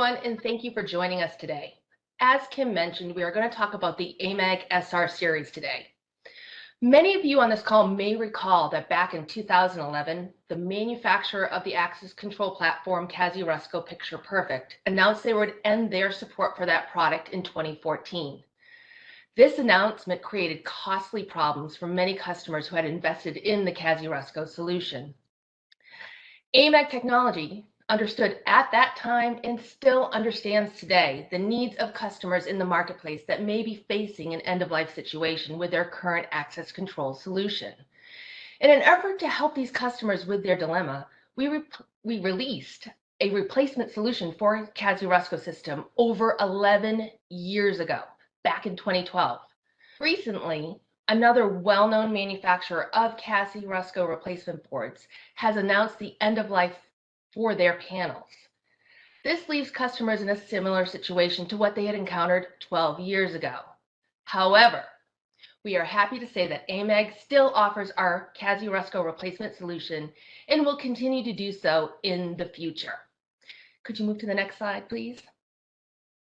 everyone, and thank you for joining us today. As Kim mentioned, we are going to talk about the AMAG SR series today. Many of you on this call may recall that back in 2011, the manufacturer of the access control platform Casi Rusco Picture Perfect announced they would end their support for that product in 2014. This announcement created costly problems for many customers who had invested in the Casi Rusco solution. AMAG Technology understood at that time and still understands today the needs of customers in the marketplace that may be facing an end-of-life situation with their current access control solution. In an effort to help these customers with their dilemma, we released a replacement solution for Casi Rusco system over 11 years ago, back in 2012. Recently, another well-known manufacturer of Casi Rusco replacement boards has announced the end of life for their panels. This leaves customers in a similar situation to what they had encountered 12 years ago. However, we are happy to say that AMAG still offers our Casi Rusco replacement solution and will continue to do so in the future. Could you move to the next slide, please?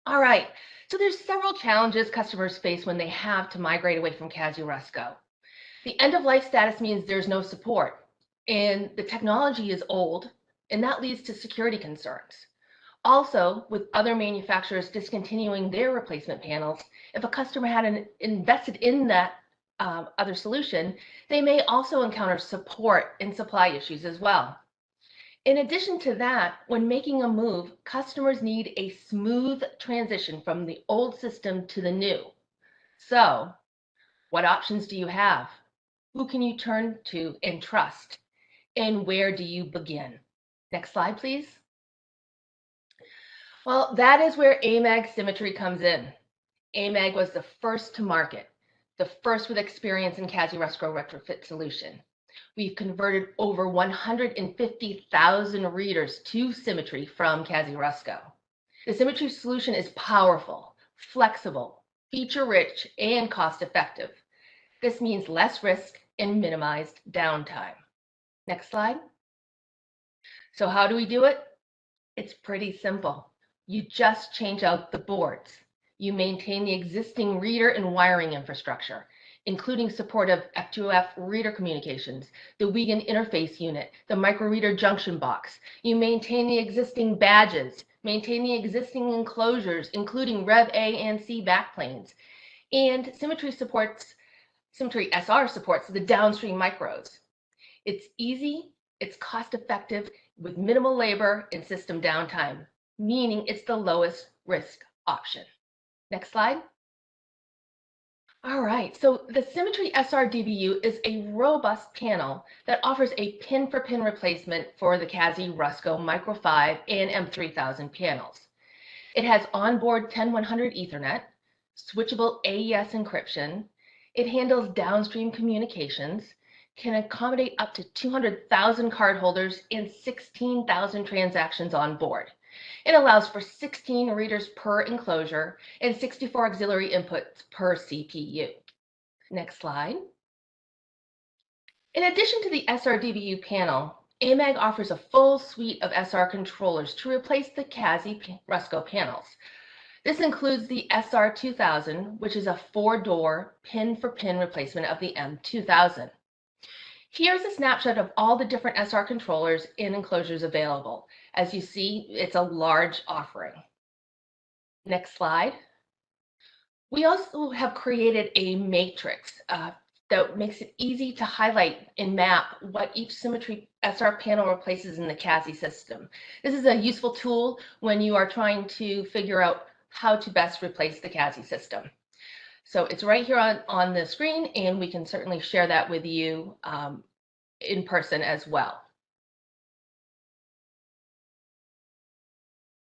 All right, so there's several challenges customers face when they have to migrate away from Casi Rusco. The end of life status means there's no support, and the technology is old, and that leads to security concerns. Also, with other manufacturers discontinuing their replacement panels, if a customer had invested in that other solution, they may also encounter support and supply issues as well. In addition to that, when making a move, customers need a smooth transition from the old system to the new. So, what options do you have? Who can you turn to and trust? And where do you begin? Next slide, please. Well, that is where AMAG Symmetry comes in. AMAG was the first to market, the first with experience in Casi Rusco retrofit solution. We've converted over 150,000 readers to Symmetry from Casi Rusco. The Symmetry solution is powerful, flexible, feature-rich, and cost-effective. This means less risk and minimized downtime. Next slide. So how do we do it? It's pretty simple. You just change out the boards. You maintain the existing reader and wiring infrastructure, including support of F2F reader communications, the Wiegand interface unit, the microreader junction box. You maintain the existing badges, maintain the existing enclosures, including Rev A and C backplanes. And Symmetry SR supports the downstream micros. It's easy, it's cost-effective, with minimal labor and system downtime, meaning it's the lowest risk option. Next slide. All right, so the Symmetry SR DBU is a robust panel that offers a pin-for-pin replacement for the Casi Rusco Micro 5 and M3000 panels. It has onboard 10100 Ethernet, switchable AES encryption. It handles downstream communications, can accommodate up to 200,000 cardholders and 16,000 transactions on board. It allows for 16 readers per enclosure and 64 auxiliary inputs per CPU. Next slide. In addition to the SR-DBU panel, AMAG offers a full suite of SR controllers to replace the Casi Rusco panels. This includes the SR2000, which is a 4-door pin-for-pin replacement of the M2000. Here's a snapshot of all the different SR controllers and enclosures available. As you see, it's a large offering. Next slide. We also have created a matrix that makes it easy to highlight and map what each Symmetry SR panel replaces in the Casi system. This is a useful tool when you are trying to figure out how to best replace the Casi system. So it's right here on the screen, and we can certainly share that with you in person as well.